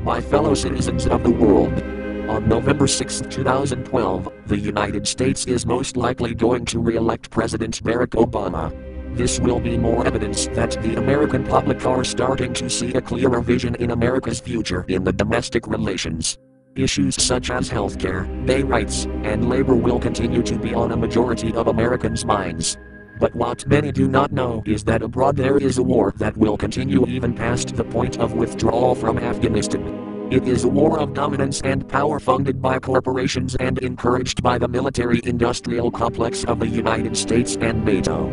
My fellow citizens of the world. On November 6, 2012, the United States is most likely going to re-elect President Barack Obama. This will be more evidence that the American public are starting to see a clearer vision in America's future in the domestic relations. Issues such as healthcare, gay rights, and labor will continue to be on a majority of Americans' minds. But what many do not know is that abroad there is a war that will continue even past the point of withdrawal from Afghanistan. It is a war of dominance and power funded by corporations and encouraged by the military-industrial complex of the United States and NATO.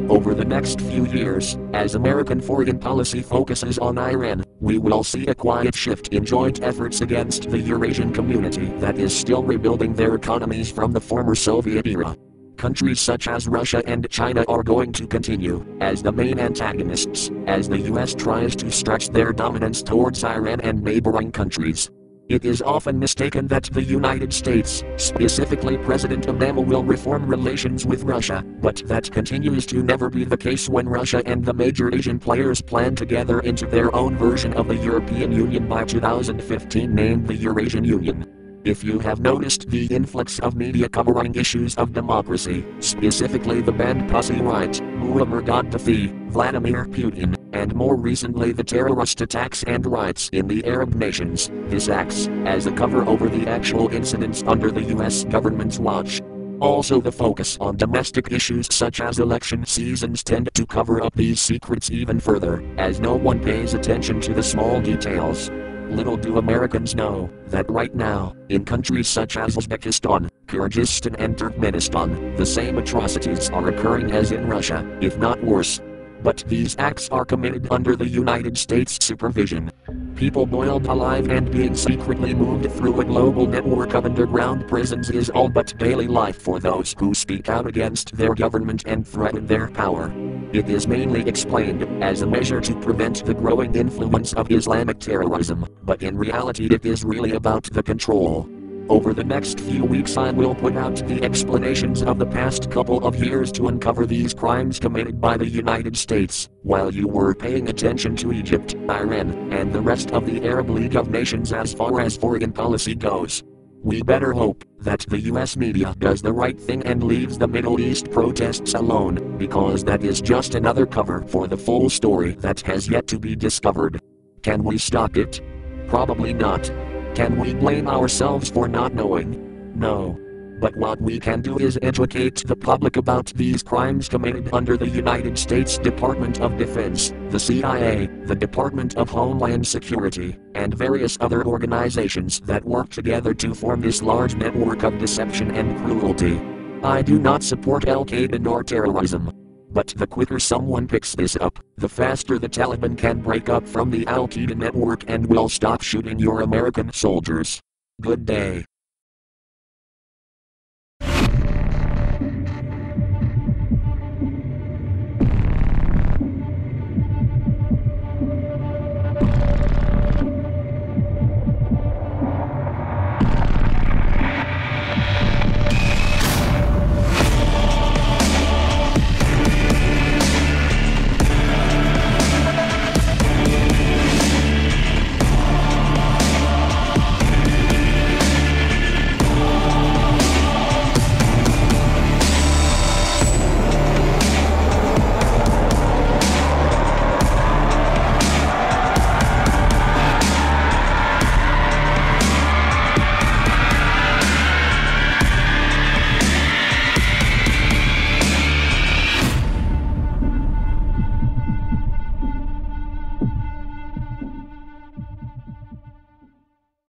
Over the next few years, as American foreign policy focuses on Iran, we will see a quiet shift in joint efforts against the Eurasian community that is still rebuilding their economies from the former Soviet era. Countries such as Russia and China are going to continue as the main antagonists as the US tries to stretch their dominance towards Iran and neighboring countries. It is often mistaken that the United States, specifically President Obama, will reform relations with Russia, but that continues to never be the case when Russia and the major Asian players plan to gather into their own version of the European Union by 2015, named the Eurasian Union. If you have noticed the influx of media covering issues of democracy, specifically the banned pussy right, Muammar Gaddafi, Vladimir Putin, and more recently the terrorist attacks and riots in the Arab nations, this acts as a cover over the actual incidents under the US government's watch. Also, the focus on domestic issues such as election seasons tend to cover up these secrets even further, as no one pays attention to the small details. Little do Americans know that right now, in countries such as Uzbekistan, Kyrgyzstan and Turkmenistan, the same atrocities are occurring as in Russia, if not worse. But these acts are committed under the United States supervision. People boiled alive and being secretly moved through a global network of underground prisons is all but daily life for those who speak out against their government and threaten their power. It is mainly explained as a measure to prevent the growing influence of Islamic terrorism, but in reality it is really about the control. Over the next few weeks I will put out the explanations of the past couple of years to uncover these crimes committed by the United States, while you were paying attention to Egypt, Iran, and the rest of the Arab League of Nations as far as foreign policy goes. We better hope that the US media does the right thing and leaves the Middle East protests alone, because that is just another cover for the full story that has yet to be discovered. Can we stop it? Probably not. Can we blame ourselves for not knowing? No. But what we can do is educate the public about these crimes committed under the United States Department of Defense, the CIA, the Department of Homeland Security, and various other organizations that work together to form this large network of deception and cruelty. I do not support Al-Qaeda nor terrorism. But the quicker someone picks this up, the faster the Taliban can break up from the Al-Qaeda network and will stop shooting your American soldiers. Good day.